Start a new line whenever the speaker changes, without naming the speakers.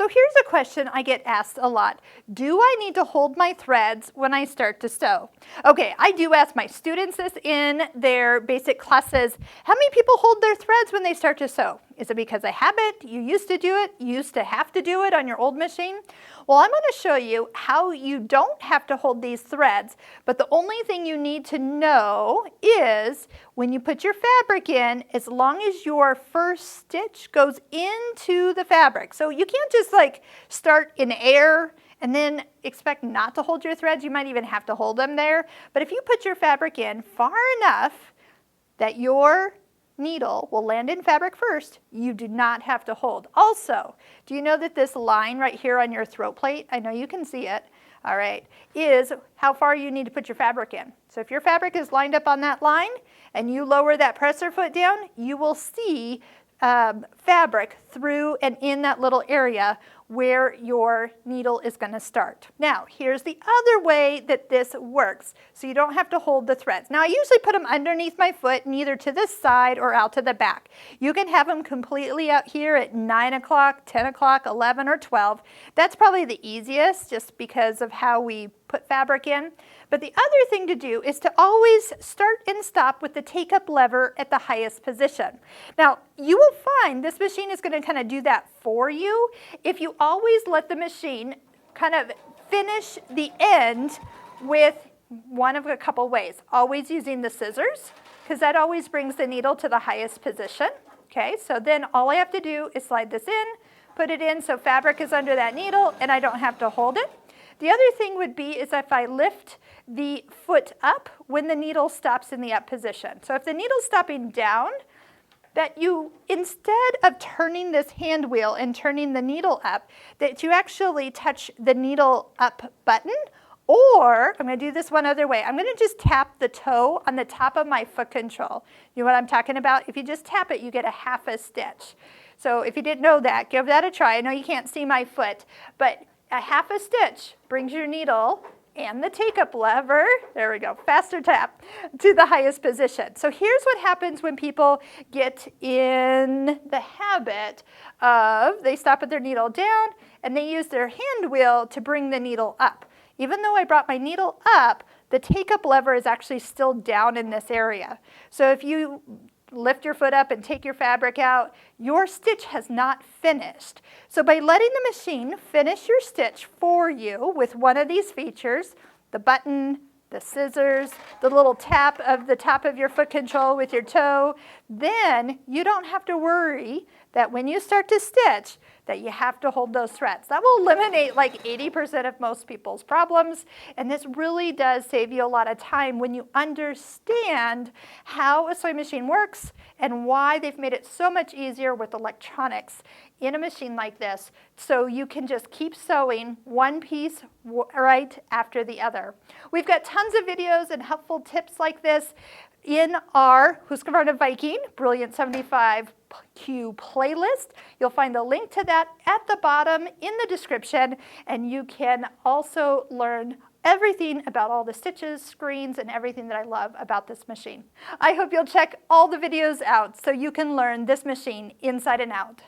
So here's a question I get asked a lot. Do I need to hold my threads when I start to sew? Okay, I do ask my students this in their basic classes. How many people hold their threads when they start to sew? Is it because of habit? You used to do it? You used to have to do it on your old machine? Well, I'm going to show you how you don't have to hold these threads, but the only thing you need to know is when you put your fabric in, as long as your first stitch goes into the fabric. So you can't just like start in air and then expect not to hold your threads. You might even have to hold them there. But if you put your fabric in far enough that your needle will land in fabric first, you do not have to hold. Also, do you know that this line right here on your throat plate, I know you can see it, all right, is how far you need to put your fabric in. So if your fabric is lined up on that line and you lower that presser foot down, you will see fabric through and in that little area where your needle is going to start. Now, here's the other way that this works, so you don't have to hold the threads. Now, I usually put them underneath my foot, neither to the side or out to the back. You can have them completely out here at 9 o'clock, 10 o'clock, 11 or 12. That's probably the easiest just because of how we put fabric in. But the other thing to do is to always start and stop with the take-up lever at the highest position. Now, you will find this machine is going to kind of do that for you if you always let the machine kind of finish the end with one of a couple ways. Always using the scissors, because that always brings the needle to the highest position. Okay, so then all I have to do is slide this in, put it in so fabric is under that needle and I don't have to hold it. The other thing would be is if I lift the foot up when the needle stops in the up position. So if the needle's stopping down, that you, instead of turning this hand wheel and turning the needle up, that you actually touch the needle up button, or I'm going to do this one other way. I'm going to just tap the toe on the top of my foot control. You know what I'm talking about? If you just tap it, you get a half a stitch. So if you didn't know that, give that a try. I know you can't see my foot, but a half a stitch brings your needle and the take-up lever, there we go, faster tap, to the highest position. So here's what happens when people get in the habit of, they stop with their needle down and they use their hand wheel to bring the needle up. Even though I brought my needle up, the take-up lever is actually still down in this area. So if you lift your foot up and take your fabric out, your stitch has not finished. So by letting the machine finish your stitch for you with one of these features, the button, the scissors, the little tap of the top of your foot control with your toe, then you don't have to worry that when you start to stitch that you have to hold those threads. That will eliminate like 80% of most people's problems, and this really does save you a lot of time when you understand how a sewing machine works and why they've made it so much easier with electronics in a machine like this, so you can just keep sewing one piece right after the other. We've got tons of videos and helpful tips like this in our Husqvarna Viking Brilliance 75Q playlist. You'll find the link to that at the bottom in the description, and you can also learn everything about all the stitches, screens, and everything that I love about this machine. I hope you'll check all the videos out so you can learn this machine inside and out.